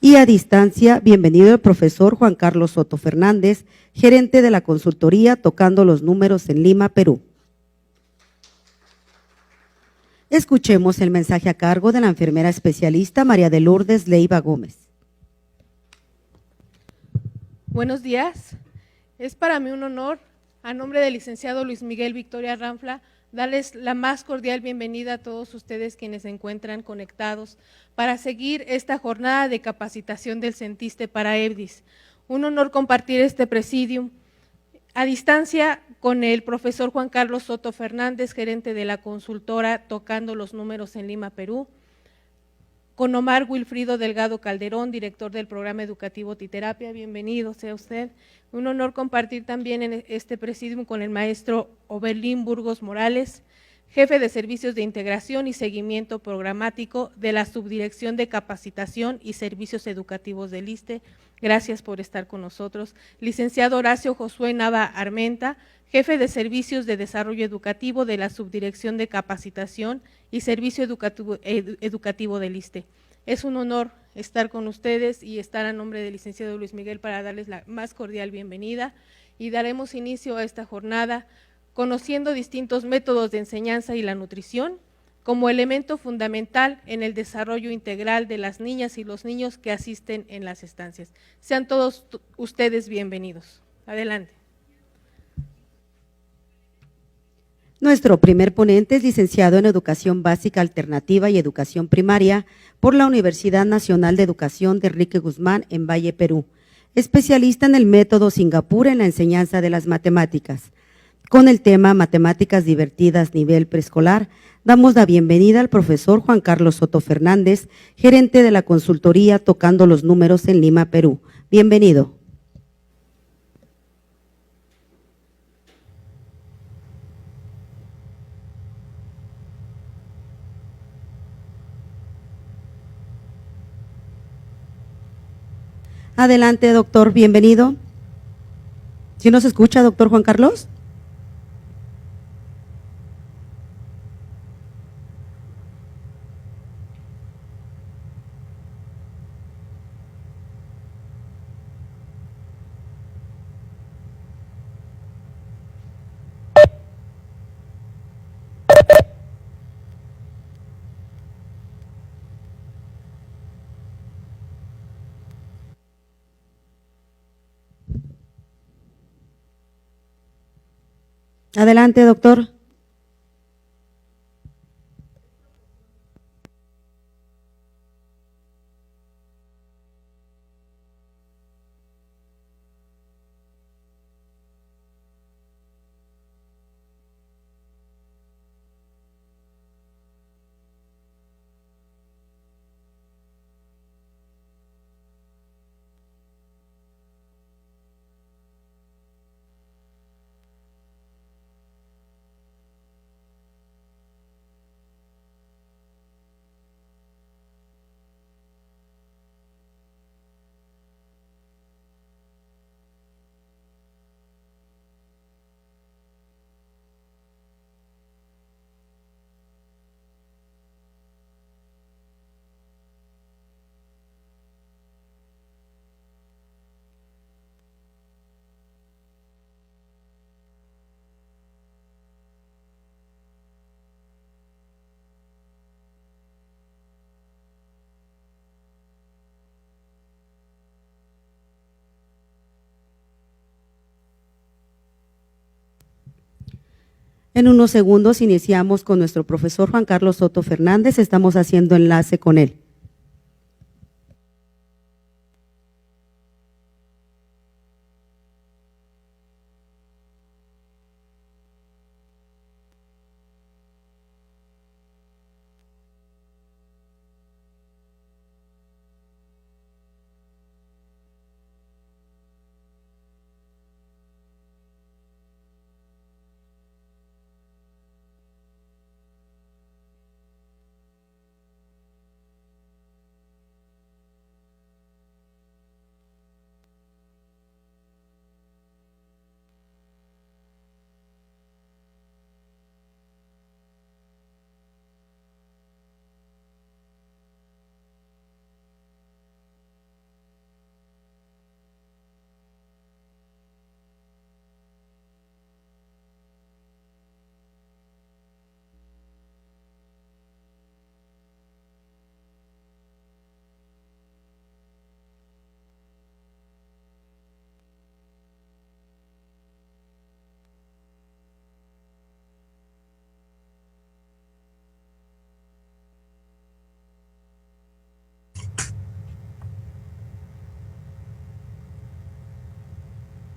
Y a distancia, bienvenido el profesor Juan Carlos Soto Fernández, gerente de la consultoría Tocando los Números en Lima, Perú. Escuchemos el mensaje a cargo de la enfermera especialista María de Lourdes Leiva Gómez. Buenos días. Es para mí un honor, a nombre del licenciado Luis Miguel Victoria Ranfla, darles la más cordial bienvenida a todos ustedes quienes se encuentran conectados para seguir esta jornada de capacitación del CENTISTE para EBDIS. Un honor compartir este presidium a distancia con el profesor Juan Carlos Soto Fernández, gerente de la consultora Tocando los Números en Lima, Perú, con Omar Wilfrido Delgado Calderón, director del programa educativo Titerapia. Bienvenido sea usted. Un honor compartir también en este presidium con el maestro Oberlín Burgos Morales, jefe de Servicios de Integración y Seguimiento Programático de la Subdirección de Capacitación y Servicios Educativos del ISSSTE. Gracias por estar con nosotros. Licenciado Horacio Josué Nava Armenta, jefe de Servicios de Desarrollo Educativo de la Subdirección de Capacitación y Servicio Educativo del ISSSTE. Es un honor estar con ustedes y estar a nombre del licenciado Luis Miguel para darles la más cordial bienvenida, y daremos inicio a esta jornada conociendo distintos métodos de enseñanza y la nutrición como elemento fundamental en el desarrollo integral de las niñas y los niños que asisten en las estancias. Sean todos ustedes bienvenidos. Adelante. Nuestro primer ponente es licenciado en Educación Básica Alternativa y Educación Primaria por la Universidad Nacional de Educación de Enrique Guzmán en Valle, Perú, especialista en el método Singapur en la enseñanza de las matemáticas. Con el tema Matemáticas Divertidas Nivel Preescolar, damos la bienvenida al profesor Juan Carlos Soto Fernández, gerente de la consultoría Tocando los Números en Lima, Perú. Bienvenido. Adelante, doctor, bienvenido. ¿Sí nos escucha, doctor Juan Carlos? Adelante, doctor. En unos segundos iniciamos con nuestro profesor Juan Carlos Soto Fernández. Estamos haciendo enlace con él.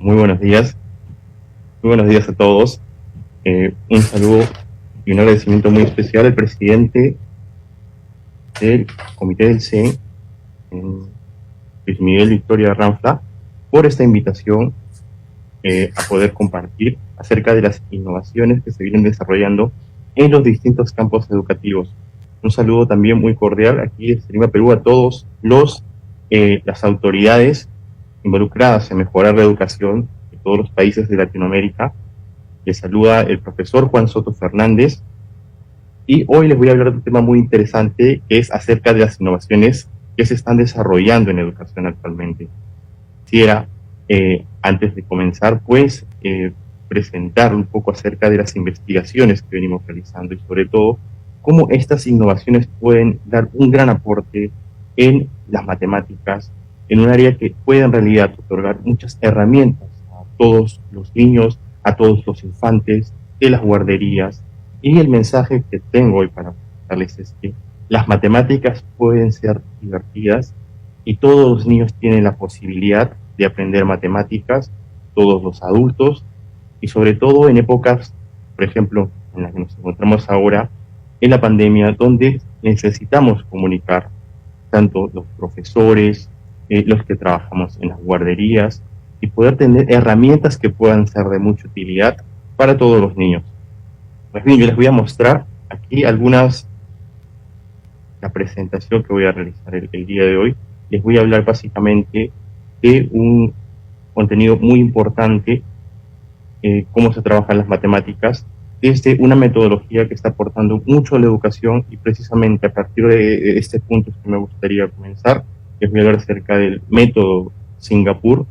Muy buenos días. Muy buenos días a todos. Un saludo y un agradecimiento muy especial al presidente del Comité del CEN, Luis Miguel Victoria Ranfla, por esta invitación a poder compartir acerca de las innovaciones que se vienen desarrollando en los distintos campos educativos. Un saludo también muy cordial aquí desde Lima, Perú, a todos las autoridades involucradas en mejorar la educación de todos los países de Latinoamérica. Les saluda el profesor Juan Soto Fernández y hoy les voy a hablar de un tema muy interesante que es acerca de las innovaciones que se están desarrollando en educación actualmente. Quisiera, antes de comenzar, pues, presentar un poco acerca de las investigaciones que venimos realizando y sobre todo cómo estas innovaciones pueden dar un gran aporte en las matemáticas, en un área que puede en realidad otorgar muchas herramientas a todos los niños, a todos los infantes de las guarderías. Y el mensaje que tengo hoy para darles es que las matemáticas pueden ser divertidas y todos los niños tienen la posibilidad de aprender matemáticas, todos los adultos, y sobre todo en épocas, por ejemplo, en las que nos encontramos ahora, en la pandemia, donde necesitamos comunicar tanto los profesores, los que trabajamos en las guarderías, y poder tener herramientas que puedan ser de mucha utilidad para todos los niños. Pues bien, yo les voy a mostrar aquí la presentación que voy a realizar el día de hoy. Les voy a hablar básicamente de un contenido muy importante, cómo se trabajan las matemáticas, desde una metodología que está aportando mucho a la educación, y precisamente a partir de este punto es que me gustaría comenzar. Les voy a hablar acerca del método Singapur,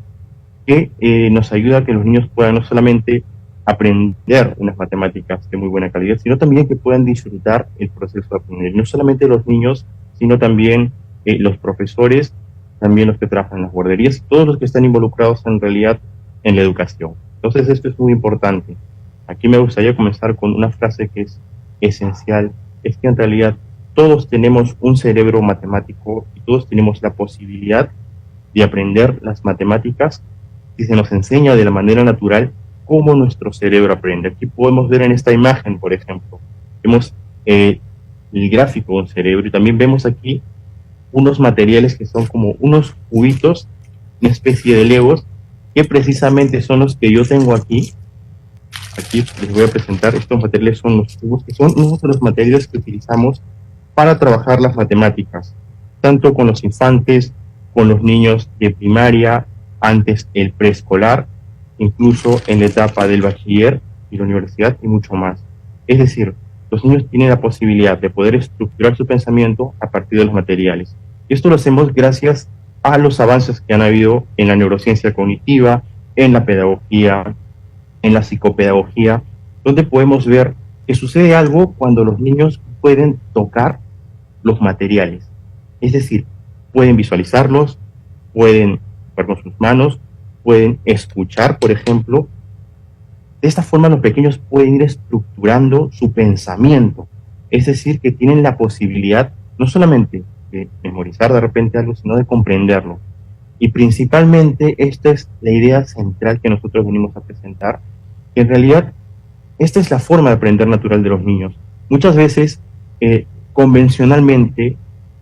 que nos ayuda a que los niños puedan no solamente aprender unas matemáticas de muy buena calidad, sino también que puedan disfrutar el proceso de aprender. No solamente los niños, sino también los profesores, también los que trabajan en las guarderías, todos los que están involucrados en realidad en la educación. Entonces esto es muy importante. Aquí me gustaría comenzar con una frase que es esencial, es que en realidad todos tenemos un cerebro matemático y todos tenemos la posibilidad de aprender las matemáticas si se nos enseña de la manera natural cómo nuestro cerebro aprende. Aquí podemos ver en esta imagen, por ejemplo, vemos el gráfico de un cerebro, y también vemos aquí unos materiales que son como unos cubitos, una especie de legos, que precisamente son los que yo tengo aquí. Aquí les voy a presentar. Estos materiales son los cubos, que son uno de los materiales que utilizamos para trabajar las matemáticas, tanto con los infantes, con los niños de primaria, antes el preescolar, incluso en la etapa del bachiller y la universidad, y mucho más. Es decir, los niños tienen la posibilidad de poder estructurar su pensamiento a partir de los materiales. Y esto lo hacemos gracias a los avances que han habido en la neurociencia cognitiva, en la pedagogía, en la psicopedagogía, donde podemos ver que sucede algo cuando los niños pueden tocar los materiales. Es decir, pueden visualizarlos, pueden ver con sus manos, pueden escuchar, por ejemplo. De esta forma los pequeños pueden ir estructurando su pensamiento. Es decir, que tienen la posibilidad no solamente de memorizar de repente algo, sino de comprenderlo. Y principalmente esta es la idea central que nosotros venimos a presentar, que en realidad esta es la forma de aprender natural de los niños. Muchas veces, convencionalmente,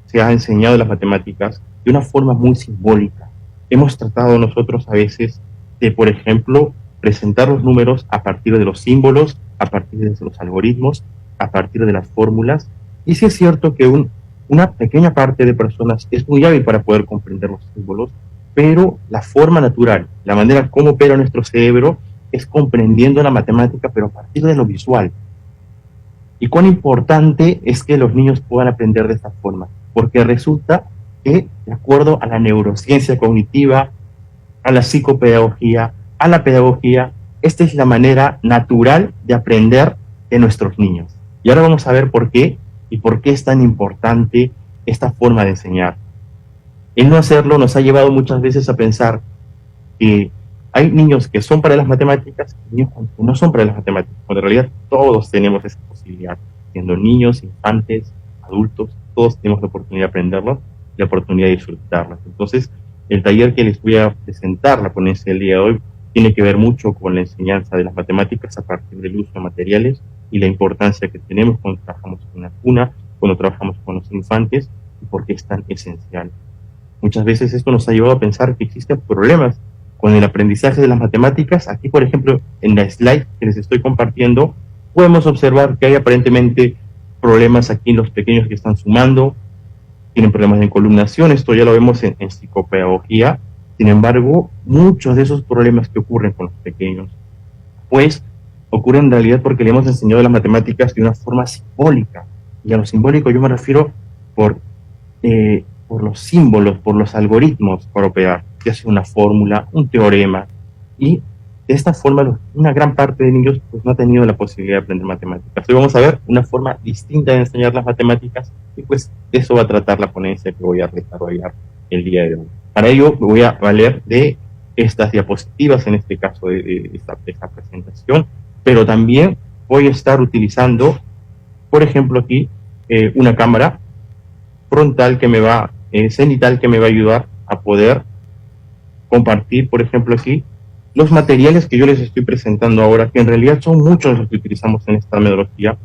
se ha enseñado las matemáticas de una forma muy simbólica. Hemos tratado nosotros a veces de, por ejemplo, presentar los números a partir de los símbolos, a partir de los algoritmos, a partir de las fórmulas. Y sí es cierto que una pequeña parte de personas es muy hábil para poder comprender los símbolos, pero la forma natural, la manera como opera nuestro cerebro, es comprendiendo la matemática, pero a partir de lo visual. Y cuán importante es que los niños puedan aprender de esta forma, porque resulta que, de acuerdo a la neurociencia cognitiva, a la psicopedagogía, a la pedagogía, esta es la manera natural de aprender de nuestros niños. Y ahora vamos a ver por qué y por qué es tan importante esta forma de enseñar. El no hacerlo nos ha llevado muchas veces a pensar que hay niños que son para las matemáticas y niños que no son para las matemáticas, cuando en realidad todos tenemos esa posibilidad, siendo niños, infantes, adultos, todos tenemos la oportunidad de aprenderlo, la oportunidad de disfrutarlas. Entonces, el taller que les voy a presentar, la ponencia del día de hoy, tiene que ver mucho con la enseñanza de las matemáticas a partir del uso de materiales y la importancia que tenemos cuando trabajamos con la cuna, cuando trabajamos con los infantes, y por qué es tan esencial. Muchas veces esto nos ha llevado a pensar que existen problemas con el aprendizaje de las matemáticas. Aquí, por ejemplo, en la slide que les estoy compartiendo, podemos observar que hay aparentemente problemas aquí en los pequeños que están sumando, tienen problemas de encolumnación, esto ya lo vemos en psicopedagogía. Sin embargo, muchos de esos problemas que ocurren con los pequeños, pues ocurren en realidad porque le hemos enseñado las matemáticas de una forma simbólica. Y a lo simbólico yo me refiero por los símbolos, por los algoritmos para operar, ya sea una fórmula, un teorema, y de esta forma una gran parte de niños pues no ha tenido la posibilidad de aprender matemáticas. Hoy vamos a ver una forma distinta de enseñar las matemáticas, y pues de eso va a tratar la ponencia que voy a desarrollar el día de hoy. Para ello me voy a valer de estas diapositivas, en este caso de esta presentación, pero también voy a estar utilizando, por ejemplo aquí, una cámara frontal que me va, cenital, que me va a ayudar a poder compartir, por ejemplo aquí, los materiales que yo les estoy presentando ahora, que en realidad son muchos los que utilizamos en esta metodología.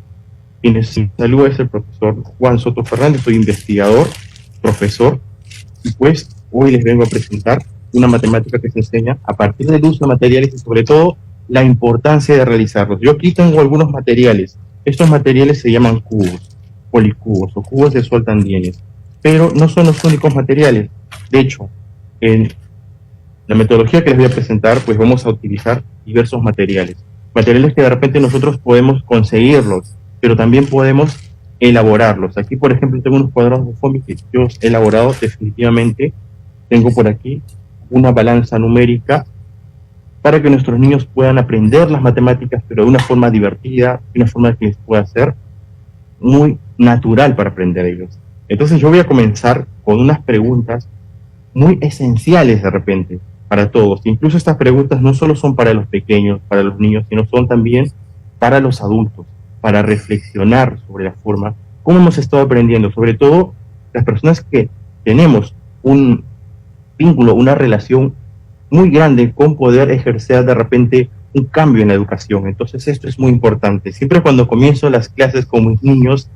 Quienes saluda es el profesor Juan Soto Fernández, soy investigador, profesor, y pues hoy les vengo a presentar una matemática que se enseña a partir del uso de materiales y sobre todo la importancia de realizarlos. Yo aquí tengo algunos materiales. Estos materiales se llaman cubos, policubos o cubos de Soltandienes, pero no son los únicos materiales. De hecho, en la metodología que les voy a presentar, pues vamos a utilizar diversos materiales. Materiales que de repente nosotros podemos conseguirlos, pero también podemos elaborarlos. Aquí, por ejemplo, tengo unos cuadrados de FOMI que yo he elaborado definitivamente. Tengo por aquí una balanza numérica para que nuestros niños puedan aprender las matemáticas, pero de una forma divertida, de una forma que les pueda ser muy natural para aprender ellos. Entonces yo voy a comenzar con unas preguntas muy esenciales de repente para todos. Incluso estas preguntas no solo son para los pequeños, para los niños, sino son también para los adultos, para reflexionar sobre la forma, cómo hemos estado aprendiendo, sobre todo las personas que tenemos un vínculo, una relación muy grande con poder ejercer de repente un cambio en la educación. Entonces esto es muy importante. Siempre cuando comienzo las clases con mis niños,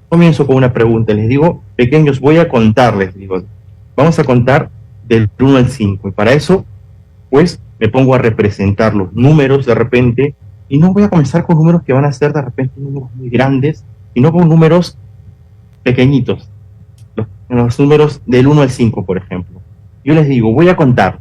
comienzo con una pregunta. Les digo, pequeños, voy a contarles, digo, vamos a contar del 1 al 5. Y para eso, pues, me pongo a representar los números de repente, y no voy a comenzar con números que van a ser de repente números muy grandes, sino con números pequeñitos. Los números del 1 al 5, por ejemplo. Yo les digo, voy a contar.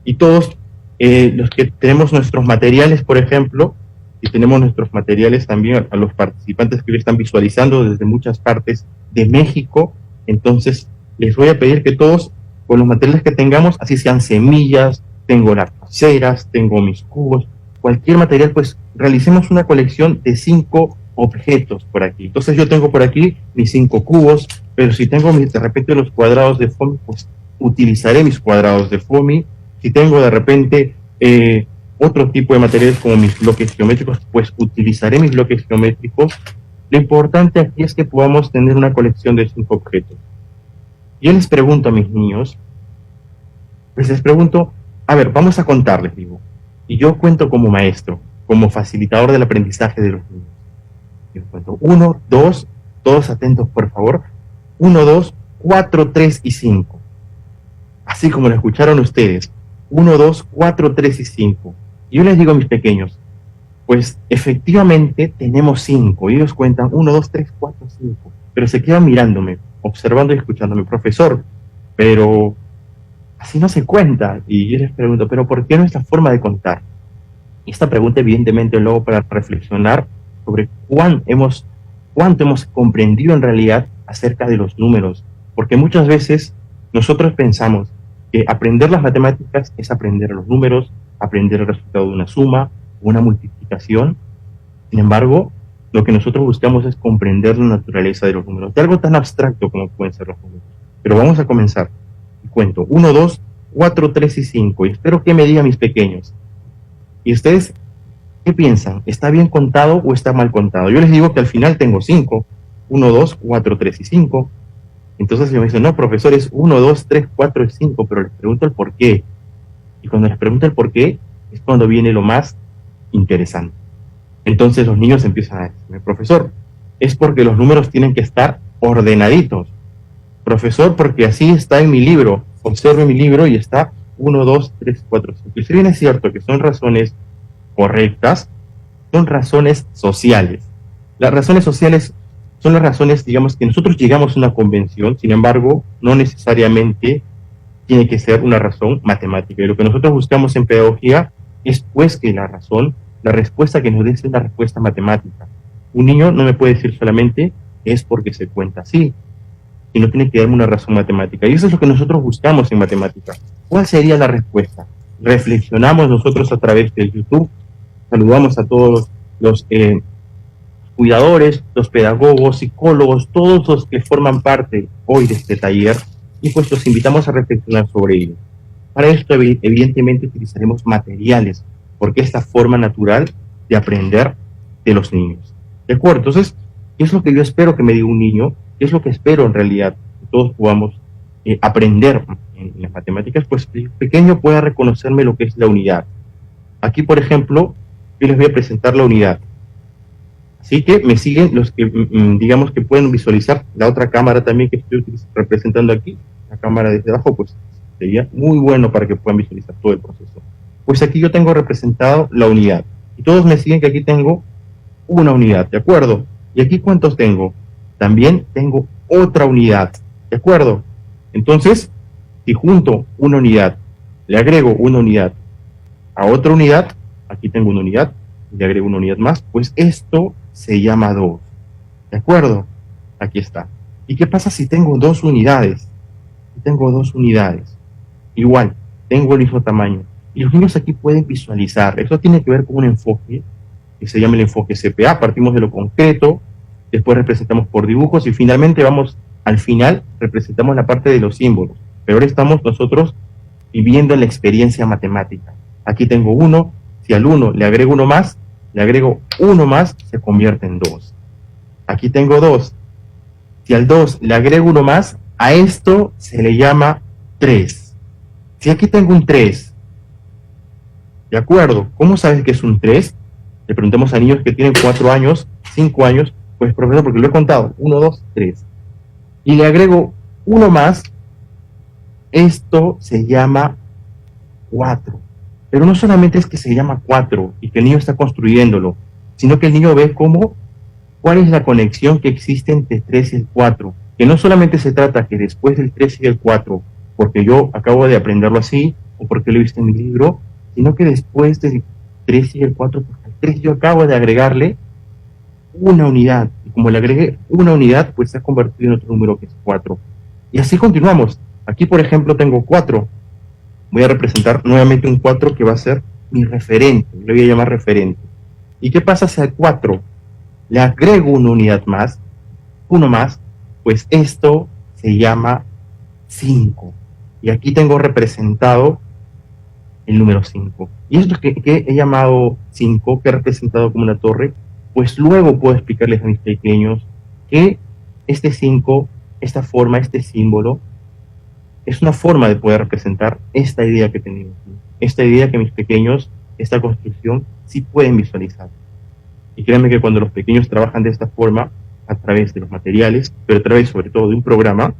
Y todos los que tenemos nuestros materiales, por ejemplo, y tenemos nuestros materiales también a los participantes que hoy están visualizando desde muchas partes de México, entonces les voy a pedir que todos, con los materiales que tengamos, así sean semillas, tengo lapiceras, tengo mis cubos, cualquier material, pues realicemos una colección de 5 objetos por aquí. Entonces yo tengo por aquí mis 5 cubos, pero si tengo de repente los cuadrados de FOMI, pues utilizaré mis cuadrados de FOMI. Si tengo de repente otro tipo de materiales como mis bloques geométricos, pues utilizaré mis bloques geométricos. Lo importante aquí es que podamos tener una colección de 5 objetos. Yo les pregunto a mis niños, pues les pregunto, a ver, vamos a contarles, digo, y yo cuento como maestro, como facilitador del aprendizaje de los niños. Yo cuento 1, 2, todos atentos por favor, 1, 2, 4, 3 y 5. Así como lo escucharon ustedes, 1, 2, 4, 3 y 5. Y yo les digo a mis pequeños, pues efectivamente tenemos 5. Y ellos cuentan 1, 2, 3, 4, 5. Pero se quedan mirándome, observando y escuchándome, profesor, pero así no se cuenta. Y yo les pregunto, ¿pero por qué no es la forma de contar? Y esta pregunta evidentemente luego para reflexionar sobre cuánto hemos comprendido en realidad acerca de los números. Porque muchas veces nosotros pensamos que aprender las matemáticas es aprender los números, aprender el resultado de una suma, una multiplicación. Sin embargo, lo que nosotros buscamos es comprender la naturaleza de los números, de algo tan abstracto como pueden ser los números. Pero vamos a comenzar. Y cuento 1, 2, 4, 3 y 5. Y espero que me digan mis pequeños. ¿Y ustedes qué piensan? ¿Está bien contado o está mal contado? Yo les digo que al final tengo 5. 1, 2, 4, 3 y 5. Entonces ellos me dicen, no, profesor, es 1, 2, 3, 4 y 5, pero les pregunto el por qué. Y cuando les pregunto el por qué, es cuando viene lo más interesante. Entonces los niños empiezan a decirme, profesor, es porque los números tienen que estar ordenaditos. Profesor, porque así está en mi libro. Observe mi libro y está 1, 2, 3, 4, 5. Y si bien es cierto que son razones correctas, son razones sociales. Las razones sociales son las razones, digamos, que nosotros llegamos a una convención, sin embargo, no necesariamente tiene que ser una razón matemática. Y lo que nosotros buscamos en pedagogía es, pues, que la respuesta que nos dé sea una respuesta matemática. Un niño no me puede decir solamente es porque se cuenta así, sino tiene que darme una razón matemática. Y eso es lo que nosotros buscamos en matemática. ¿Cuál sería la respuesta? Reflexionamos nosotros a través del YouTube, saludamos a todos los cuidadores, los pedagogos, psicólogos, todos los que forman parte hoy de este taller, y pues los invitamos a reflexionar sobre ello. Para esto, evidentemente, utilizaremos materiales, porque es la forma natural de aprender de los niños. ¿De acuerdo? Entonces, ¿qué es lo que yo espero que me diga un niño? ¿Qué es lo que espero en realidad que todos podamos aprender en las matemáticas? Pues el pequeño pueda reconocerme lo que es la unidad. Aquí, por ejemplo, yo les voy a presentar la unidad. Así que me siguen los que, digamos, que pueden visualizar la otra cámara también que estoy representando aquí, la cámara desde abajo, pues sería muy bueno para que puedan visualizar todo el proceso. Pues aquí yo tengo representado la unidad. Y todos me siguen que aquí tengo una unidad, ¿de acuerdo? ¿Y aquí cuántos tengo? También tengo otra unidad, ¿de acuerdo? Entonces, si junto una unidad, le agrego una unidad a otra unidad, aquí tengo una unidad, le agrego una unidad más, pues esto se llama 2, ¿de acuerdo? Aquí está. ¿Y qué pasa si tengo 2 unidades? Si tengo 2 unidades, igual, tengo el mismo tamaño. Y los niños aquí pueden visualizar. Eso tiene que ver con un enfoque que se llama el enfoque CPA. Partimos de lo concreto, después representamos por dibujos y finalmente vamos, al final, representamos la parte de los símbolos. Pero ahora estamos nosotros viviendo en la experiencia matemática. Aquí tengo 1, si al 1 le agrego uno más, le agrego uno más, se convierte en 2. Aquí tengo 2. Si al 2 le agrego uno más, a esto se le llama 3. Si aquí tengo un 3, ¿de acuerdo? ¿Cómo sabes que es un 3? Le preguntamos a niños que tienen 4 años, 5 años, pues profesor, porque lo he contado, 1, 2, 3. Y le agrego uno más, esto se llama 4. Pero no solamente es que se llama 4 y que el niño está construyéndolo, sino que el niño ve cuál es la conexión que existe entre el 3 y el 4. Que no solamente se trata que después del 3 y el 4, porque yo acabo de aprenderlo así, o porque lo he visto en mi libro, sino que después del 3 y el 4, porque al 3 yo acabo de agregarle una unidad. Y como le agregué una unidad, pues se ha convertido en otro número que es 4. Y así continuamos. Aquí, por ejemplo, tengo 4. Voy a representar nuevamente un 4 que va a ser mi referente. Le voy a llamar referente. ¿Y qué pasa si al 4 le agrego una unidad más? Uno más, pues esto se llama 5. Y aquí tengo representado el número 5. Y esto que he llamado 5, que he representado como una torre, pues luego puedo explicarles a mis pequeños que este 5, esta forma, este símbolo, es una forma de poder representar esta idea que tenemos. Esta idea que mis pequeños, esta construcción, sí pueden visualizar. Y créanme que cuando los pequeños trabajan de esta forma, a través de los materiales, pero a través sobre todo de un programa,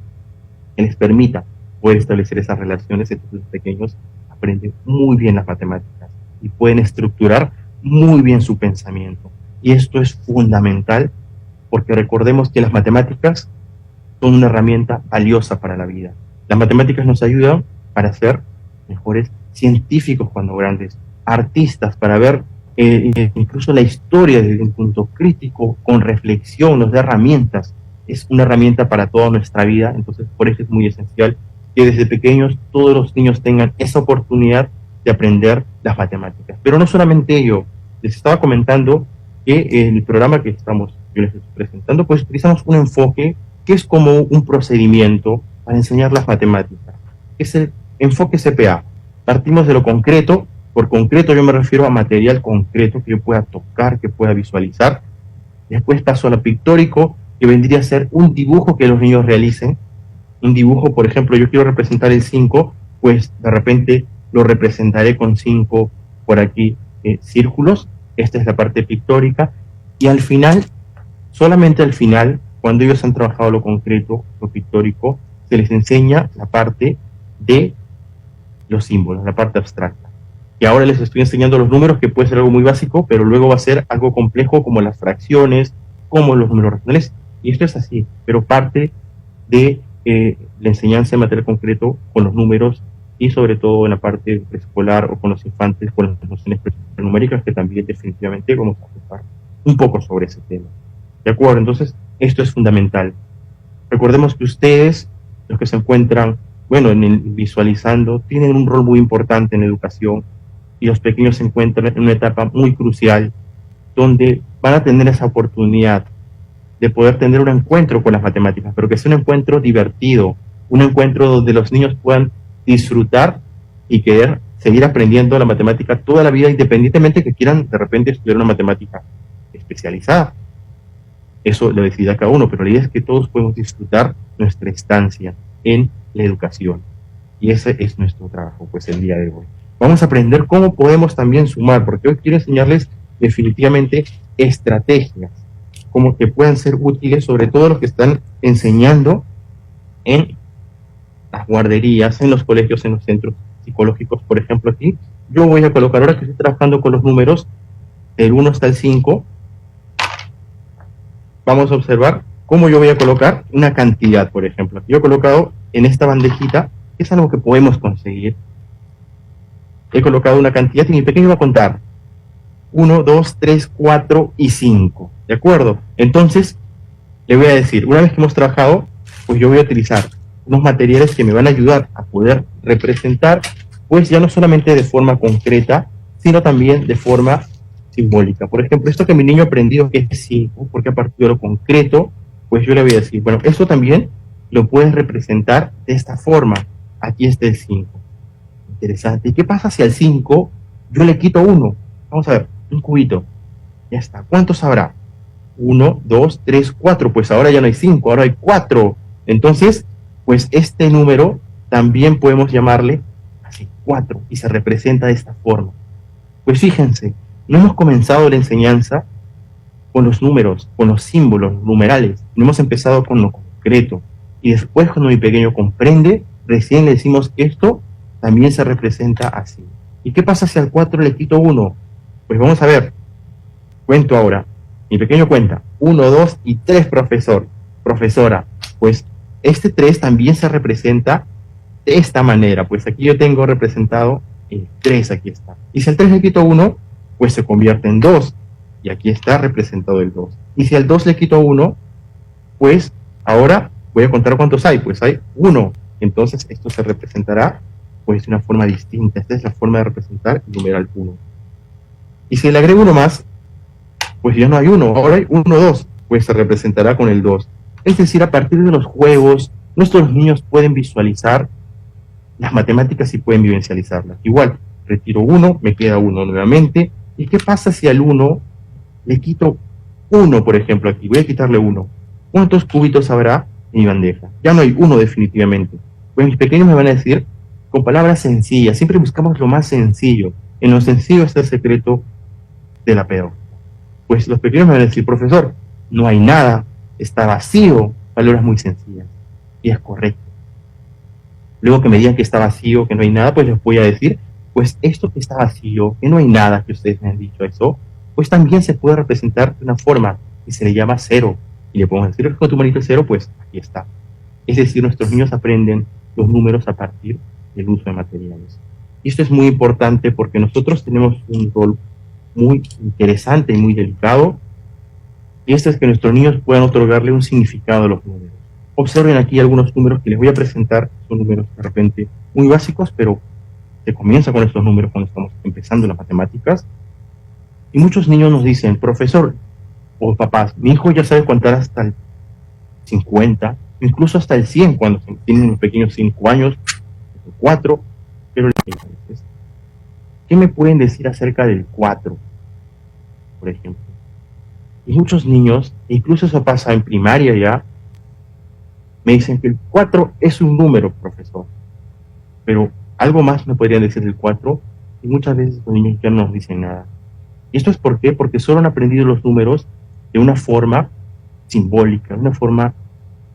que les permita poder establecer esas relaciones, entonces los pequeños aprenden muy bien las matemáticas y pueden estructurar muy bien su pensamiento. Y esto es fundamental porque recordemos que las matemáticas son una herramienta valiosa para la vida. Las matemáticas nos ayudan para ser mejores científicos cuando grandes, artistas para ver incluso la historia desde un punto crítico, con reflexión, nos da herramientas. Es una herramienta para toda nuestra vida, entonces por eso es muy esencial que desde pequeños todos los niños tengan esa oportunidad de aprender las matemáticas. Pero no solamente ello, les estaba comentando que en el programa que yo les estoy presentando, pues utilizamos un enfoque que es como un procedimiento para enseñar las matemáticas. Es el enfoque CPA. Partimos de lo concreto. Por concreto yo me refiero a material concreto que yo pueda tocar, que pueda visualizar. Después paso a lo pictórico, que vendría a ser un dibujo que los niños realicen. Un dibujo, por ejemplo, yo quiero representar el 5, pues de repente lo representaré con 5 por aquí círculos, esta es la parte pictórica, y al final, solamente al final, cuando ellos han trabajado lo concreto, lo pictórico, se les enseña la parte de los símbolos, la parte abstracta. Y ahora les estoy enseñando los números, que puede ser algo muy básico, pero luego va a ser algo complejo como las fracciones, como los números racionales, y esto es así, pero parte de la enseñanza de material concreto con los números y sobre todo en la parte preescolar o con los infantes, con las nociones numéricas, que también definitivamente vamos a tocar un poco sobre ese tema. ¿De acuerdo? Entonces, esto es fundamental. Recordemos que ustedes, los que se encuentran, bueno, en el visualizando, tienen un rol muy importante en la educación, y los pequeños se encuentran en una etapa muy crucial, donde van a tener esa oportunidad de poder tener un encuentro con las matemáticas, pero que sea un encuentro divertido, un encuentro donde los niños puedan disfrutar y querer seguir aprendiendo la matemática toda la vida, independientemente que quieran de repente estudiar una matemática especializada. Eso lo decide cada uno, pero la idea es que todos podemos disfrutar nuestra estancia en la educación. Y ese es nuestro trabajo, pues, el día de hoy. Vamos a aprender cómo podemos también sumar, porque hoy quiero enseñarles definitivamente estrategias, como que puedan ser útiles, sobre todo los que están enseñando en las guarderías, en los colegios, en los centros psicológicos. Por ejemplo, aquí yo voy a colocar, ahora que estoy trabajando con los números del 1 hasta el 5, vamos a observar cómo yo voy a colocar una cantidad, por ejemplo. Yo he colocado en esta bandejita, que es algo que podemos conseguir. He colocado una cantidad y mi pequeño va a contar 1, 2, 3, 4 y 5. ¿De acuerdo? Entonces, le voy a decir, una vez que hemos trabajado, pues yo voy a utilizar unos materiales que me van a ayudar a poder representar, pues ya no solamente de forma concreta, sino también de forma simbólica. Por ejemplo, esto que mi niño ha aprendido que es 5, porque a partir de lo concreto, pues yo le voy a decir, bueno, esto también lo puedes representar de esta forma. Aquí está el 5. Interesante. ¿Y qué pasa si al 5 yo le quito 1? Vamos a ver, un cubito. Ya está. ¿Cuántos habrá? 1, 2, 3, 4. Pues ahora ya no hay 5, ahora hay 4. Entonces, pues este número también podemos llamarle así, 4, y se representa de esta forma. Pues fíjense, no hemos comenzado la enseñanza con los números, con los símbolos, numerales. No hemos empezado con lo concreto. Y después, cuando mi pequeño comprende, recién le decimos que esto también se representa así. ¿Y qué pasa si al 4 le quito 1? Pues vamos a ver. Cuento ahora. Mi pequeño cuenta 1, 2 y 3, profesor, profesora. Pues este 3 también se representa de esta manera. Pues aquí yo tengo representado el 3, aquí está. Y si al 3 le quito 1, pues se convierte en 2. Y aquí está representado el 2. Y si al 2 le quito 1, pues ahora voy a contar cuántos hay. Pues hay 1. Entonces esto se representará pues de una forma distinta. Esta es la forma de representar el numeral 1. Y si le agrego uno más, pues ya no hay 1, ahora hay 1, 2, pues se representará con el 2. Es decir, a partir de los juegos, nuestros niños pueden visualizar las matemáticas y pueden vivencializarlas. Igual, retiro 1, me queda 1 nuevamente. ¿Y qué pasa si al 1 le quito 1, por ejemplo, aquí? Voy a quitarle 1. ¿Cuántos cubitos habrá en mi bandeja? Ya no hay 1 definitivamente. Pues mis pequeños me van a decir con palabras sencillas. Siempre buscamos lo más sencillo. En lo sencillo está el secreto de la pedagogía. Pues los pequeños me van a decir, profesor, no hay nada, está vacío. Palabras muy sencillas. Y es correcto. Luego que me digan que está vacío, que no hay nada, pues les voy a decir, pues esto que está vacío, que no hay nada, que ustedes me han dicho eso, pues también se puede representar de una forma que se le llama 0. Y le podemos decir con tu manito el 0, pues aquí está. Es decir, nuestros niños aprenden los números a partir del uso de materiales. Y esto es muy importante porque nosotros tenemos un rol muy interesante y muy delicado, y esto es que nuestros niños puedan otorgarle un significado a los números. Observen aquí algunos números que les voy a presentar. Son números de repente muy básicos, pero se comienza con estos números cuando estamos empezando las matemáticas. Y muchos niños nos dicen, profesor o papás, mi hijo ya sabe contar hasta el 50, incluso hasta el 100 cuando tienen unos pequeños 5 años, 4, pero ¿qué me pueden decir acerca del 4, por ejemplo? Y muchos niños, incluso eso pasa en primaria ya, me dicen que el 4 es un número, profesor. Pero algo más me podrían decir del 4. y muchas veces los niños ya no nos dicen nada. ¿Y esto es por qué? Porque solo han aprendido los números de una forma simbólica, de una forma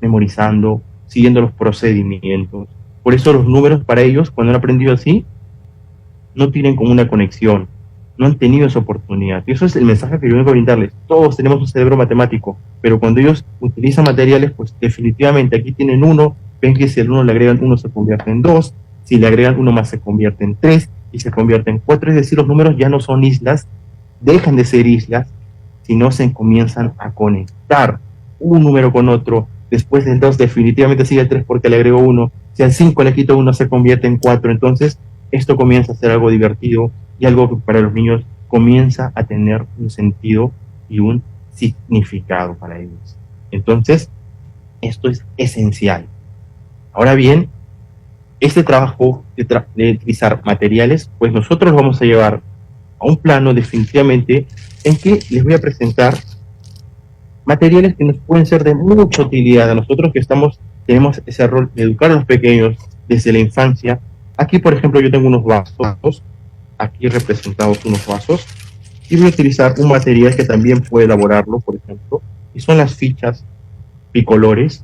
memorizando, siguiendo los procedimientos. Por eso los números para ellos, cuando han aprendido así, no tienen como una conexión, no han tenido esa oportunidad. Y eso es el mensaje que yo vengo a brindarles. Todos tenemos un cerebro matemático, pero cuando ellos utilizan materiales, pues definitivamente aquí tienen 1, ven que si al 1 le agregan 1 se convierte en 2, si le agregan 1 más se convierte en 3 y se convierte en 4, es decir, los números ya no son islas, dejan de ser islas, sino se comienzan a conectar un número con otro. Después del 2 definitivamente sigue el 3 porque le agrego 1, si al 5 le quito 1 se convierte en 4, entonces esto comienza a ser algo divertido y algo que para los niños comienza a tener un sentido y un significado para ellos. Entonces, esto es esencial. Ahora bien, este trabajo de utilizar materiales, pues nosotros lo vamos a llevar a un plano definitivamente en que les voy a presentar materiales que nos pueden ser de mucha utilidad a nosotros que tenemos ese rol de educar a los pequeños desde la infancia. Aquí, por ejemplo, yo tengo unos vasos, aquí representados unos vasos, y voy a utilizar un material que también puede elaborarlo, por ejemplo, y son las fichas bicolores.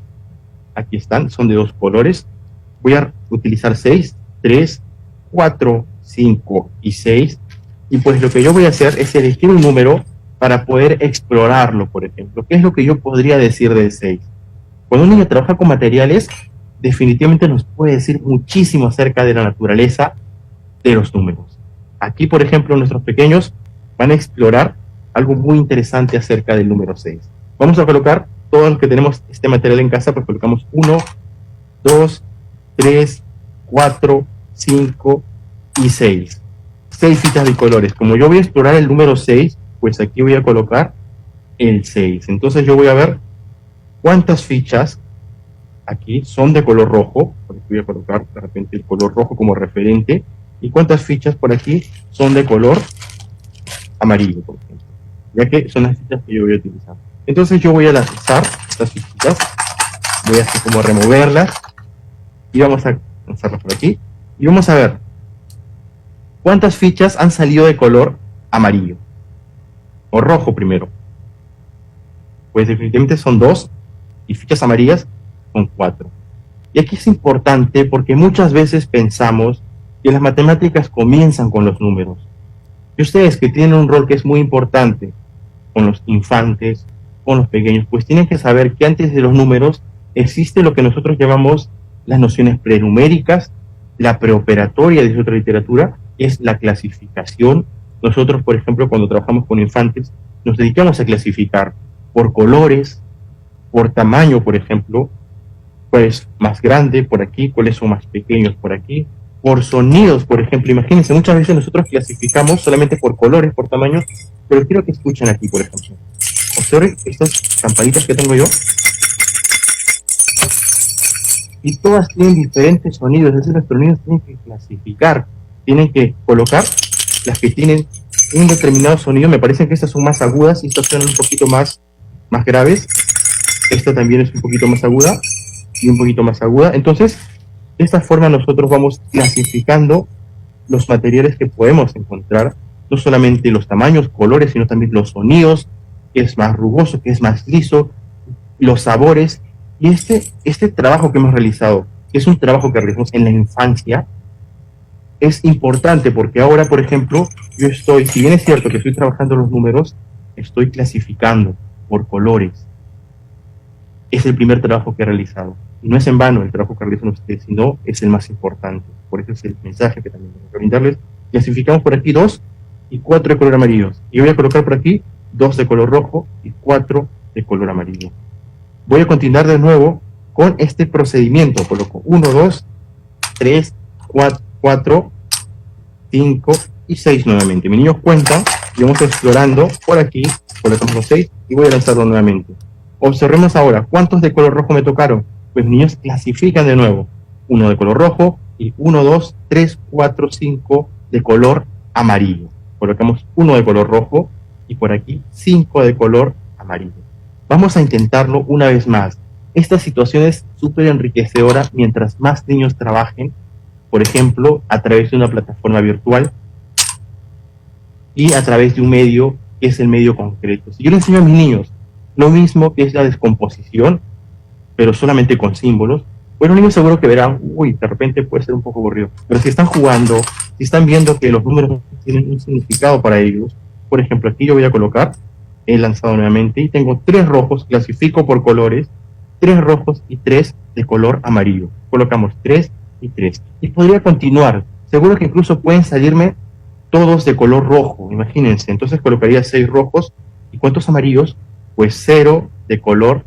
Aquí están, son de 2 colores. Voy a utilizar 6, 3, 4, 5 y 6, y pues lo que yo voy a hacer es elegir un número para poder explorarlo, por ejemplo. ¿Qué es lo que yo podría decir del 6? Cuando un niño trabaja con materiales, definitivamente nos puede decir muchísimo acerca de la naturaleza de los números. Aquí, por ejemplo, nuestros pequeños van a explorar algo muy interesante acerca del número 6. Vamos a colocar, todos los que tenemos este material en casa, pues colocamos 1, 2, 3, 4, 5 y 6. 6 fichas bicolores. Como yo voy a explorar el número 6, pues aquí voy a colocar el 6. Entonces yo voy a ver cuántas fichas aquí son de color rojo, por aquí voy a colocar de repente el color rojo como referente, y cuántas fichas por aquí son de color amarillo, por ejemplo, ya que son las fichas que yo voy a utilizar. Entonces yo voy a lanzar estas fichitas, voy a hacer como removerlas, y vamos a lanzarlas por aquí, y vamos a ver cuántas fichas han salido de color amarillo, o rojo primero. Pues definitivamente son 2, y fichas amarillas son 4. Y aquí es importante porque muchas veces pensamos que las matemáticas comienzan con los números. Y ustedes que tienen un rol que es muy importante con los infantes, con los pequeños, pues tienen que saber que antes de los números existe lo que nosotros llamamos las nociones prenuméricas, la preoperatoria de otra literatura, es la clasificación. Nosotros, por ejemplo, cuando trabajamos con infantes, nos dedicamos a clasificar por colores, por tamaño, por ejemplo, cuál es más grande por aquí, cuáles son más pequeños por aquí, por sonidos, por ejemplo. Imagínense, muchas veces nosotros clasificamos solamente por colores, por tamaños, pero quiero que escuchen aquí, por ejemplo. Observen estas campanitas que tengo yo. Y todas tienen diferentes sonidos, es decir, nuestros niños tienen que clasificar, tienen que colocar las que tienen un determinado sonido. Me parecen que estas son más agudas y estas son un poquito más graves. Esta también es un poquito más aguda y un poquito más aguda. Entonces, de esta forma nosotros vamos clasificando los materiales que podemos encontrar, no solamente los tamaños, colores, sino también los sonidos, que es más rugoso, que es más liso, los sabores. Y este trabajo que hemos realizado, que es un trabajo que realizamos en la infancia, es importante porque ahora, por ejemplo, yo estoy, si bien es cierto que estoy trabajando los números, estoy clasificando por colores. Es el primer trabajo que he realizado. Y no es en vano el trabajo que realizan ustedes, sino es el más importante. Por eso es el mensaje que también tengo que brindarles. Clasificamos por aquí 2 y 4 de color amarillo. Y voy a colocar por aquí 2 de color rojo y 4 de color amarillo. Voy a continuar de nuevo con este procedimiento. Coloco 1, 2, 3, 4, 5 y 6 nuevamente. Mis niños cuentan y vamos explorando por aquí. Colocamos los 6 y voy a lanzarlo nuevamente. Observemos ahora, ¿cuántos de color rojo me tocaron? Pues mis niños clasifican de nuevo. 1 de color rojo y 1, 2, 3, 4, 5 de color amarillo. Colocamos 1 de color rojo y por aquí 5 de color amarillo. Vamos a intentarlo una vez más. Esta situación es súper enriquecedora mientras más niños trabajen, por ejemplo, a través de una plataforma virtual, y a través de un medio que es el medio concreto. Si yo le enseño a mis niños lo mismo que es la descomposición, pero solamente con símbolos, pues los niños seguro que verán, uy, de repente puede ser un poco aburrido. Pero si están jugando, si están viendo que los números tienen un significado para ellos, por ejemplo, aquí yo voy a colocar, he lanzado nuevamente y tengo 3 rojos, clasifico por colores, 3 rojos y 3 de color amarillo. Colocamos 3 y 3. Y podría continuar. Seguro que incluso pueden salirme todos de color rojo, imagínense. Entonces colocaría 6 rojos. ¿Y cuántos amarillos? Pues 0 de color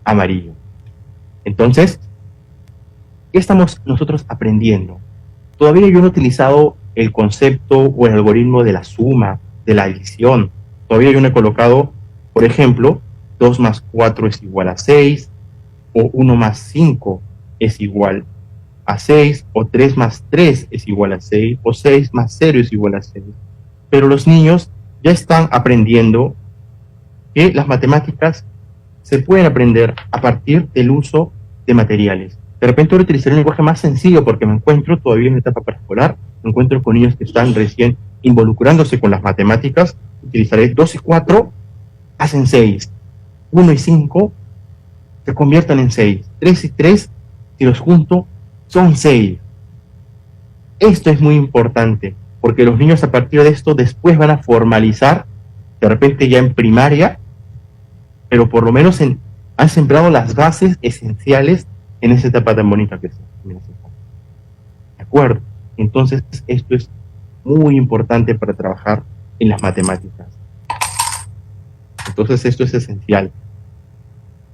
amarillo. Entonces, ¿qué estamos nosotros aprendiendo? Todavía yo no he utilizado el concepto o el algoritmo de la suma, de la adición. Todavía yo no he colocado, por ejemplo, 2 más 4 es igual a 6, o 1 más 5 es igual a 6, o 3 más 3 es igual a 6, o 6 más 0 es igual a 6. Pero los niños ya están aprendiendo que las matemáticas se pueden aprender a partir del uso de materiales. De repente voy a utilizar un lenguaje más sencillo porque me encuentro todavía en etapa preescolar, me encuentro con niños que están recién involucrándose con las matemáticas. Utilizaré 2 y 4, hacen 6. 1 y 5 se conviertan en 6. 3 y 3, si los junto, son 6. Esto es muy importante, porque los niños a partir de esto después van a formalizar, de repente ya en primaria, pero por lo menos han sembrado las bases esenciales en esa etapa tan bonita que es. ¿De acuerdo? Entonces, esto es muy importante para trabajar en las matemáticas. Entonces, esto es esencial.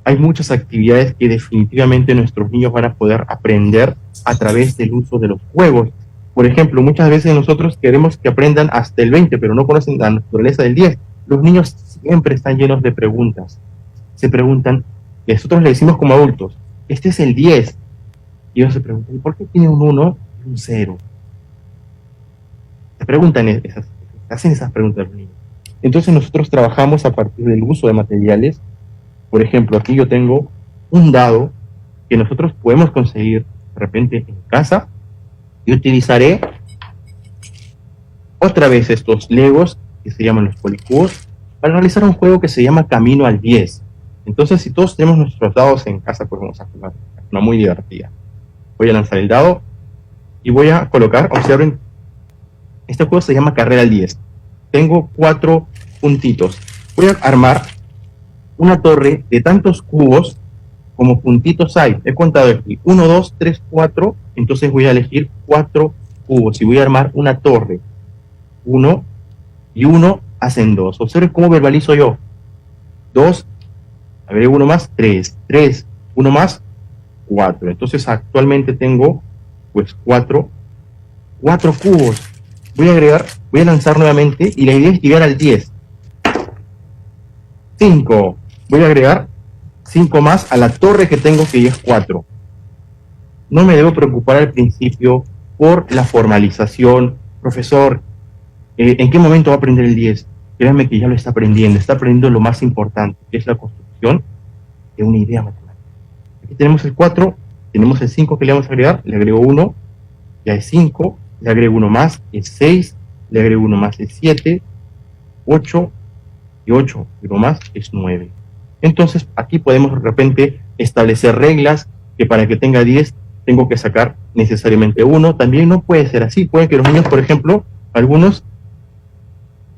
Hay muchas actividades que definitivamente nuestros niños van a poder aprender a través del uso de los juegos. Por ejemplo, muchas veces nosotros queremos que aprendan hasta el 20, pero no conocen la naturaleza del 10. Los niños siempre están llenos de preguntas. Se preguntan, y nosotros le decimos como adultos, este es el 10. Y ellos se preguntan, ¿por qué tiene un 1 y un 0? Se preguntan hacen esas preguntas los niños. Entonces nosotros trabajamos a partir del uso de materiales. Por ejemplo, aquí yo tengo un dado que nosotros podemos conseguir de repente en casa, y utilizaré otra vez estos legos que se llaman los policubos para realizar un juego que se llama Camino al 10. Entonces, si todos tenemos nuestros dados en casa, pues vamos a jugar una muy divertida. Voy a lanzar el dado y voy a colocar, observen, este juego se llama Carrera al 10. Tengo 4 puntitos. Voy a armar una torre de tantos cubos como puntitos hay. He contado aquí 1, 2, 3, 4. Entonces voy a elegir 4 cubos y voy a armar una torre. 1 y 1 hacen 2. Observen cómo verbalizo yo. 2, agrego 1 más, 3. 3, 1 más, 4. Entonces actualmente tengo pues 4 cubos. Voy a lanzar nuevamente y la idea es llegar al 10. 5. Voy a agregar 5 más a la torre que tengo, que ya es 4. No me debo preocupar al principio por la formalización. Profesor, ¿en qué momento va a aprender el 10? Créanme que ya lo está aprendiendo lo más importante, que es la construcción de una idea matemática. Aquí tenemos el 4, tenemos el 5 que le vamos a agregar, le agrego 1, ya es 5, le agrego 1 más, es 6, le agrego 1 más, es 7, 8, y 8, y 1 más es 9. Entonces, aquí podemos de repente establecer reglas que para que tenga 10 tengo que sacar necesariamente 1. También no puede ser así. Puede que los niños, por ejemplo, algunos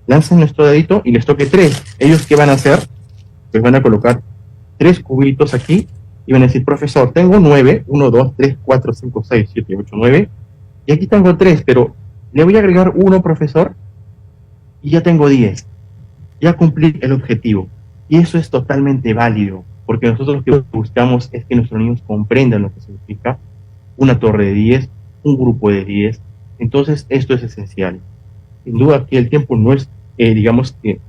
lancen nuestro dedito y les toque 3. ¿Ellos qué van a hacer? Pues van a colocar 3 cubitos aquí y van a decir, profesor, tengo 9, 1, 2, 3, 4, 5, 6, 7, 8, 9. Y aquí tengo 3, pero le voy a agregar 1, profesor, y ya tengo 10. Ya cumplí el objetivo. Y eso es totalmente válido, porque nosotros lo que buscamos es que nuestros niños comprendan lo que significa una torre de 10, un grupo de 10. Entonces, esto es esencial. Sin duda que el tiempo no es, digamos que,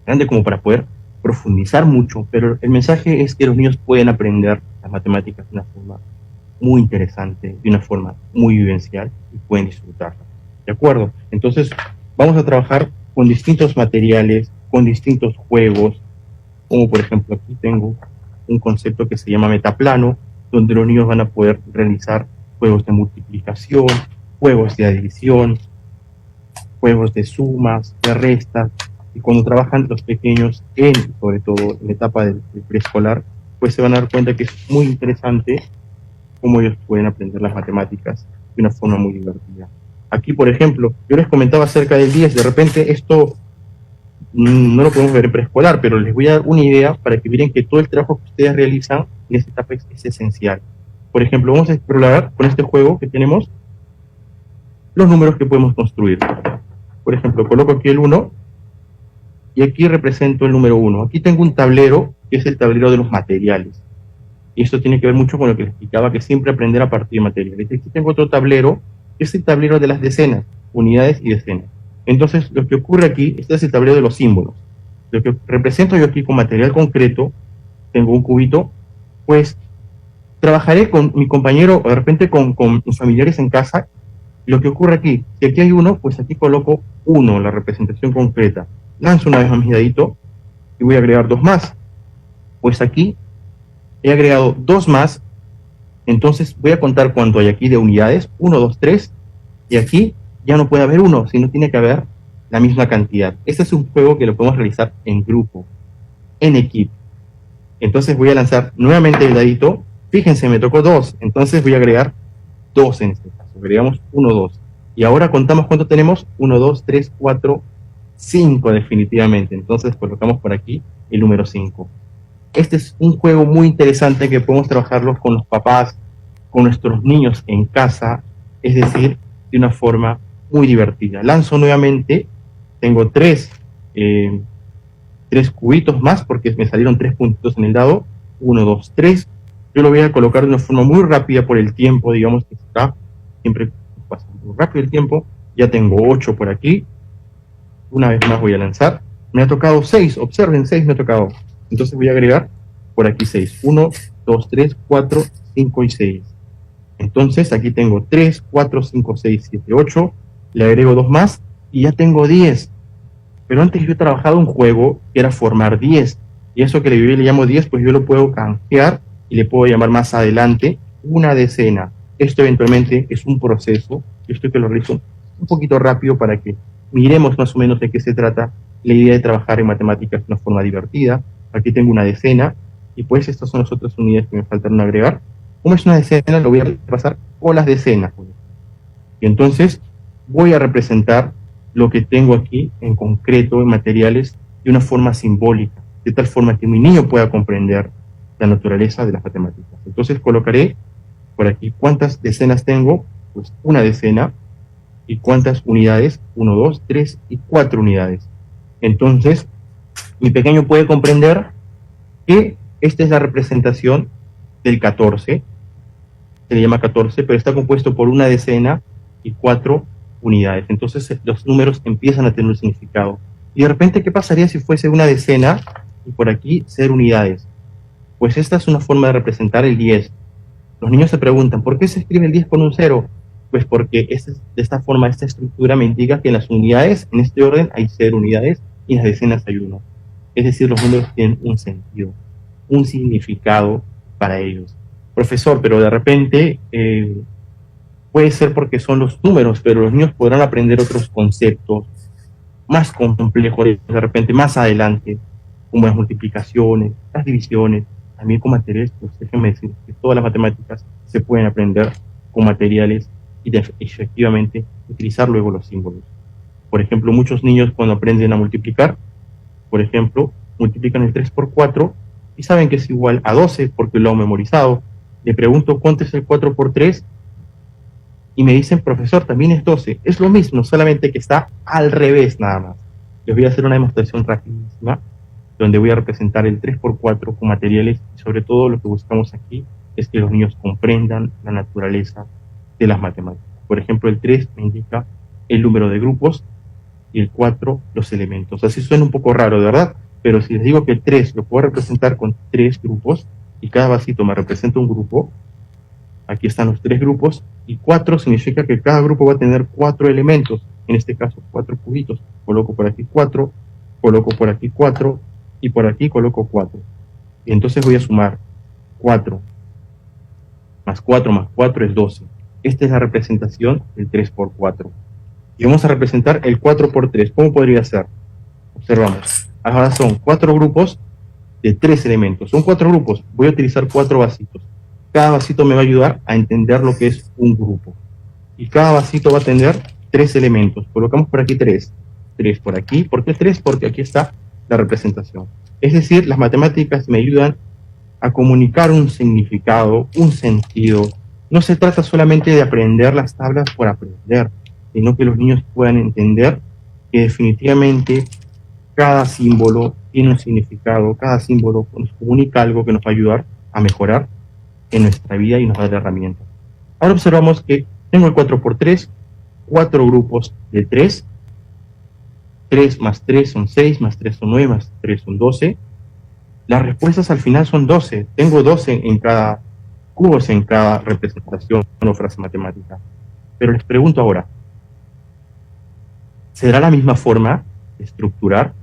grande como para poder profundizar mucho, pero el mensaje es que los niños pueden aprender las matemáticas de una forma muy interesante, de una forma muy vivencial, y pueden disfrutarla. ¿De acuerdo? Entonces, vamos a trabajar con distintos materiales, con distintos juegos, como por ejemplo aquí tengo un concepto que se llama metaplano, donde los niños van a poder realizar juegos de multiplicación, juegos de adición, juegos de sumas, de restas, y cuando trabajan los pequeños, sobre todo en la etapa del preescolar, pues se van a dar cuenta que es muy interesante cómo ellos pueden aprender las matemáticas de una forma muy divertida. Aquí, por ejemplo, yo les comentaba acerca del 10, de repente esto no lo podemos ver en preescolar, pero les voy a dar una idea para que miren que todo el trabajo que ustedes realizan en esta etapa es esencial. Por ejemplo, vamos a explorar con este juego que tenemos los números que podemos construir. Por ejemplo, coloco aquí el 1 y aquí represento el número 1. Aquí tengo un tablero que es el tablero de los materiales. Y esto tiene que ver mucho con lo que les explicaba, que siempre aprender a partir de materiales. Aquí tengo otro tablero, que es el tablero de las decenas, unidades y decenas. Entonces, lo que ocurre aquí, este es el tablero de los símbolos. Lo que represento yo aquí con material concreto, tengo un cubito, pues trabajaré con mi compañero o de repente con mis familiares en casa. Lo que ocurre aquí, si aquí hay 1, pues aquí coloco 1, la representación concreta. Lanzo una vez más mi dadito y voy a agregar 2 más. Pues aquí he agregado 2 más, entonces voy a contar cuánto hay aquí de unidades, 1, 2, 3, y aquí ya no puede haber 1, sino tiene que haber la misma cantidad. Este es un juego que lo podemos realizar en grupo, en equipo. Entonces voy a lanzar nuevamente el dadito, fíjense, me tocó 2, entonces voy a agregar 2 en este caso, agregamos 1, 2. Y ahora contamos cuánto tenemos, 1, 2, 3, 4, 5 definitivamente, entonces colocamos por aquí el número 5. Este es un juego muy interesante que podemos trabajarlo con los papás, con nuestros niños en casa, es decir, de una forma muy divertida. Lanzo nuevamente, tengo 3 cubitos más porque me salieron 3 puntitos en el dado, 1, 2, 3. Yo lo voy a colocar de una forma muy rápida por el tiempo, digamos que está, siempre pasa muy rápido el tiempo. Ya tengo 8 por aquí, una vez más voy a lanzar, me ha tocado 6, observen, 6 me ha tocado. Entonces voy a agregar por aquí 6. 1, 2, 3, 4, 5 y 6. Entonces aquí tengo 3, 4, 5, 6, 7, 8. Le agrego 2 más y ya tengo 10. Pero antes yo he trabajado un juego que era formar 10. Y eso que le llamo 10, pues yo lo puedo canjear y le puedo llamar más adelante una decena. Esto eventualmente es un proceso. Yo estoy que lo realizo un poquito rápido para que miremos más o menos de qué se trata la idea de trabajar en matemáticas de una forma divertida. Aquí tengo una decena, y pues estas son las otras unidades que me faltaron agregar. Como es una decena, lo voy a repasar con las decenas. Y entonces voy a representar lo que tengo aquí en concreto, en materiales, de una forma simbólica, de tal forma que mi niño pueda comprender la naturaleza de las matemáticas. Entonces colocaré por aquí cuántas decenas tengo, pues una decena, y cuántas unidades, 1, 2, 3 y 4 unidades. Entonces, mi pequeño puede comprender que esta es la representación del 14, se le llama 14, pero está compuesto por una decena y 4 unidades. Entonces los números empiezan a tener un significado. Y de repente, ¿qué pasaría si fuese una decena y por aquí 0 unidades? Pues esta es una forma de representar el 10. Los niños se preguntan, ¿por qué se escribe el 10 con un 0? Pues porque de esta forma, esta estructura me indica que en las unidades, en este orden, hay 0 unidades y en las decenas hay 1. Es decir, los números tienen un sentido, un significado para ellos. Profesor, pero de repente puede ser porque son los números, pero los niños podrán aprender otros conceptos más complejos de repente más adelante, como las multiplicaciones, las divisiones. También con materiales, pues déjenme decir que todas las matemáticas se pueden aprender con materiales y efectivamente utilizar luego los símbolos. Por ejemplo, muchos niños cuando aprenden a multiplicar, por ejemplo, multiplican el 3 por 4 y saben que es igual a 12 porque lo han memorizado. Le pregunto cuánto es el 4 por 3 y me dicen, profesor, también es 12. Es lo mismo, solamente que está al revés nada más. Les voy a hacer una demostración rapidísima donde voy a representar el 3 por 4 con materiales y sobre todo lo que buscamos aquí es que los niños comprendan la naturaleza de las matemáticas. Por ejemplo, el 3 me indica el número de grupos y el 4 los elementos. Así suena un poco raro, ¿verdad? Pero si les digo que el 3 lo puedo representar con 3 grupos y cada vasito me representa un grupo, aquí están los 3 grupos, y 4 significa que cada grupo va a tener 4 elementos, en este caso 4 cubitos. Coloco por aquí 4, coloco por aquí 4, y por aquí coloco 4. Y entonces voy a sumar 4 más 4 más 4 es 12. Esta es la representación del 3 por 4. Y vamos a representar el 4 por 3. ¿Cómo podría ser? Observamos. Ahora son 4 grupos de 3 elementos. Son 4 grupos. Voy a utilizar 4 vasitos. Cada vasito me va a ayudar a entender lo que es un grupo. Y cada vasito va a tener 3 elementos. Colocamos por aquí 3. 3 por aquí. ¿Por qué 3? Porque aquí está la representación. Es decir, las matemáticas me ayudan a comunicar un significado, un sentido. No se trata solamente de aprender las tablas por aprender, sino que los niños puedan entender que definitivamente cada símbolo tiene un significado, cada símbolo nos comunica algo que nos va a ayudar a mejorar en nuestra vida y nos da herramientas. Ahora observamos que tengo el 4 por 3, 4 grupos de 3, 3 más 3 son 6, más 3 son 9, más 3 son 12. Las respuestas al final son 12. Tengo 12 en cada cubos, en cada representación o frase matemática. Pero les pregunto ahora, ¿será la misma forma de estructurar?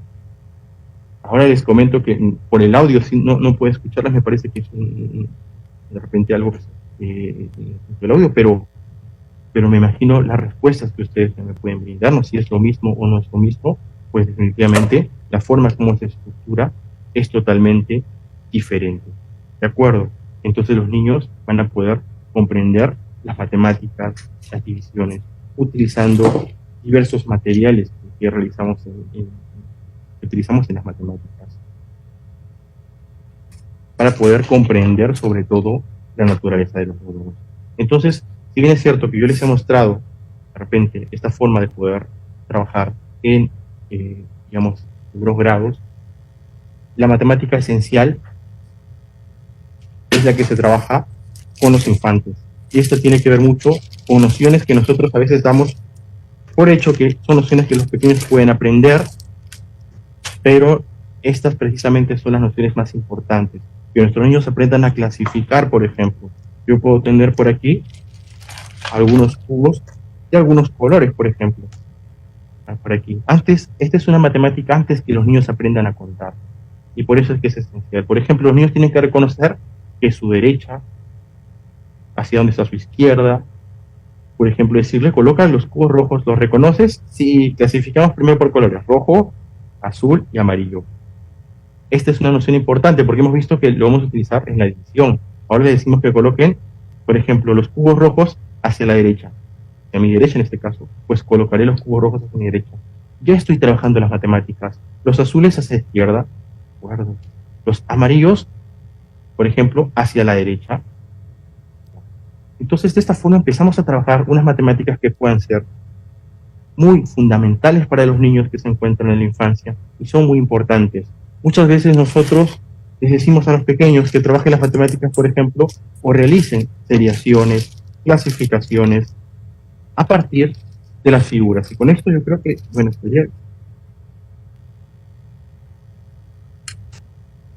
Ahora les comento que por el audio si no puedo escucharlas, me parece que es de repente algo del audio, pero me imagino las respuestas que ustedes me pueden brindarnos, si es lo mismo o no es lo mismo, pues definitivamente la forma como se estructura es totalmente diferente. ¿De acuerdo? Entonces los niños van a poder comprender las matemáticas, las divisiones, utilizando diversos materiales que realizamos que utilizamos en las matemáticas, para poder comprender sobre todo la naturaleza de los números. Entonces, si bien es cierto que yo les he mostrado de repente esta forma de poder trabajar en, digamos, primeros grados, la matemática esencial es la que se trabaja con los infantes. Y esto tiene que ver mucho con nociones que nosotros a veces damos por hecho que son nociones que los pequeños pueden aprender, pero estas precisamente son las nociones más importantes. Que nuestros niños aprendan a clasificar, por ejemplo. Yo puedo tener por aquí algunos cubos y algunos colores, por ejemplo. Por aquí. Antes, esta es una matemática antes que los niños aprendan a contar. Y por eso es que es esencial. Por ejemplo, los niños tienen que reconocer que su derecha, hacia dónde está su izquierda. Por ejemplo, decirle, coloca los cubos rojos, ¿los reconoces? Si clasificamos primero por colores, rojo, azul y amarillo. Esta es una noción importante porque hemos visto que lo vamos a utilizar en la división. Ahora le decimos que coloquen, por ejemplo, los cubos rojos hacia la derecha. A mi derecha en este caso, pues colocaré los cubos rojos hacia mi derecha. Ya estoy trabajando las matemáticas. Los azules hacia la izquierda, guardo. Los amarillos, por ejemplo, hacia la derecha. Entonces, de esta forma empezamos a trabajar unas matemáticas que puedan ser muy fundamentales para los niños que se encuentran en la infancia y son muy importantes. Muchas veces nosotros les decimos a los pequeños que trabajen las matemáticas, por ejemplo, o realicen seriaciones, clasificaciones, a partir de las figuras. Y con esto yo creo que, bueno, esto llega.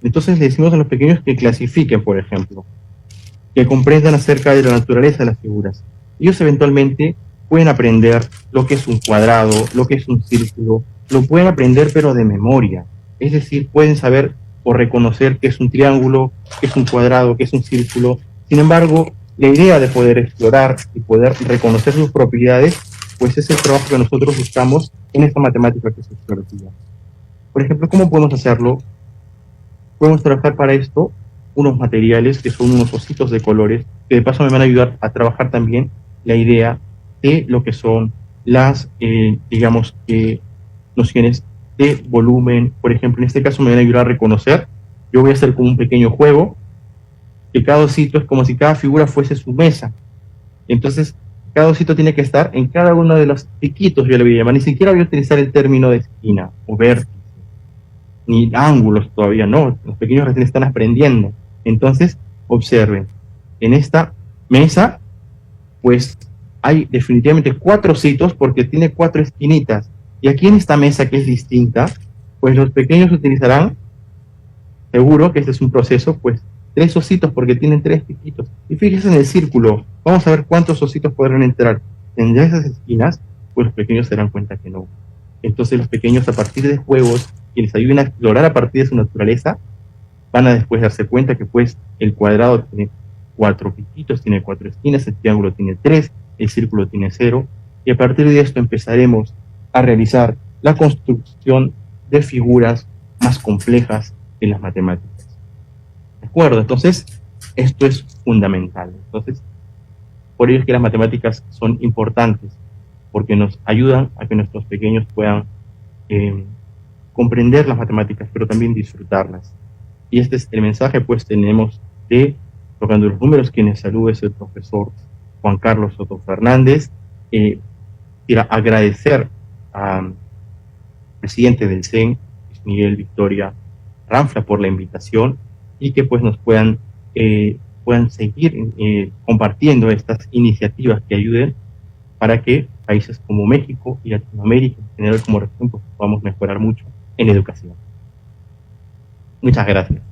Entonces le decimos a los pequeños que clasifiquen, por ejemplo, que comprendan acerca de la naturaleza de las figuras. Ellos eventualmente pueden aprender lo que es un cuadrado, lo que es un círculo, lo pueden aprender pero de memoria. Es decir, pueden saber o reconocer qué es un triángulo, qué es un cuadrado, qué es un círculo. Sin embargo, la idea de poder explorar y poder reconocer sus propiedades, pues es el trabajo que nosotros buscamos en esta matemática que es explorativa. Por ejemplo, ¿cómo podemos hacerlo? Podemos trabajar para esto unos materiales que son unos ositos de colores, que de paso me van a ayudar a trabajar también la idea de lo que son las, digamos, nociones de volumen. Por ejemplo, en este caso me van a ayudar a reconocer. Yo voy a hacer como un pequeño juego, que cada osito es como si cada figura fuese su mesa. Entonces, cada osito tiene que estar en cada uno de los piquitos, yo le voy a llamar. Ni siquiera voy a utilizar el término de esquina o vértice, ni ángulos todavía, no. Los pequeños recién están aprendiendo. Entonces, observen, en esta mesa, pues hay definitivamente 4 ositos porque tiene 4 esquinitas. Y aquí en esta mesa que es distinta, pues los pequeños utilizarán, seguro que este es un proceso, pues 3 ositos porque tienen 3 piquitos. Y fíjense en el círculo, vamos a ver cuántos ositos podrán entrar. En esas esquinas, pues los pequeños se darán cuenta que no. Entonces los pequeños, a partir de juegos que les ayuden a explorar a partir de su naturaleza, van a después darse cuenta que pues el cuadrado tiene 4 piquitos, tiene 4 esquinas, el triángulo tiene 3, el círculo tiene 0, y a partir de esto empezaremos a realizar la construcción de figuras más complejas en las matemáticas. ¿De acuerdo? Entonces, esto es fundamental. Entonces, por ello es que las matemáticas son importantes, porque nos ayudan a que nuestros pequeños puedan comprender las matemáticas, pero también disfrutarlas. Y este es el mensaje, pues tenemos de Tocando los Números, quienes saluda es el profesor Juan Carlos Soto Fernández. Quiero agradecer al presidente del CEN, Miguel Victoria Ranfla, por la invitación y que pues nos puedan seguir compartiendo estas iniciativas que ayuden para que países como México y Latinoamérica en general como región pues podamos mejorar mucho en educación. Muchas gracias.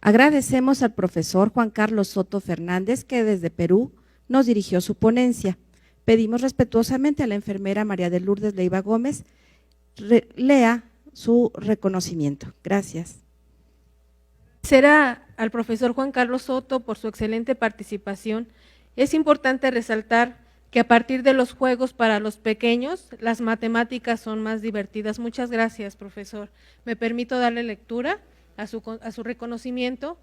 Agradecemos al profesor Juan Carlos Soto Fernández, que desde Perú nos dirigió su ponencia. Pedimos respetuosamente a la enfermera María de Lourdes Leiva Gómez lea su reconocimiento. Gracias. Será al profesor Juan Carlos Soto por su excelente participación. Es importante resaltar que a partir de los juegos para los pequeños, las matemáticas son más divertidas. Muchas gracias, profesor. Me permito darle lectura a su reconocimiento.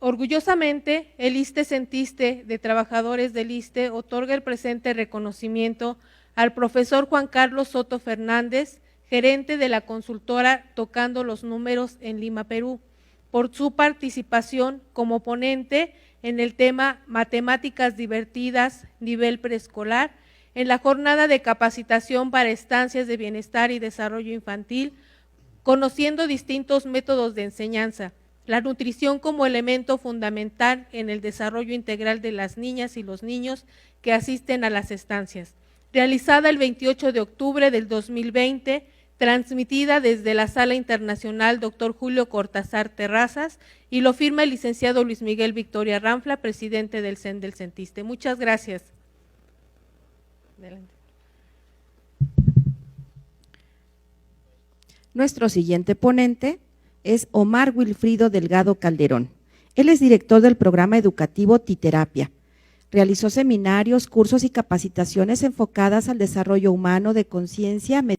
Orgullosamente, el ISSSTE de Trabajadores del ISSSTE otorga el presente reconocimiento al profesor Juan Carlos Soto Fernández, gerente de la consultora Tocando los Números en Lima, Perú, por su participación como ponente en el tema Matemáticas Divertidas, nivel preescolar, en la jornada de capacitación para estancias de bienestar y desarrollo infantil, conociendo distintos métodos de enseñanza, la nutrición como elemento fundamental en el desarrollo integral de las niñas y los niños que asisten a las estancias, realizada el 28 de octubre del 2020, transmitida desde la Sala Internacional Dr. Julio Cortázar Terrazas, y lo firma el licenciado Luis Miguel Victoria Ranfla, presidente del CEN del CENTISTE. Muchas gracias. Adelante. Nuestro siguiente ponente es Omar Wilfrido Delgado Calderón. Él es director del programa educativo Titerapia. Realizó seminarios, cursos y capacitaciones enfocadas al desarrollo humano de conciencia,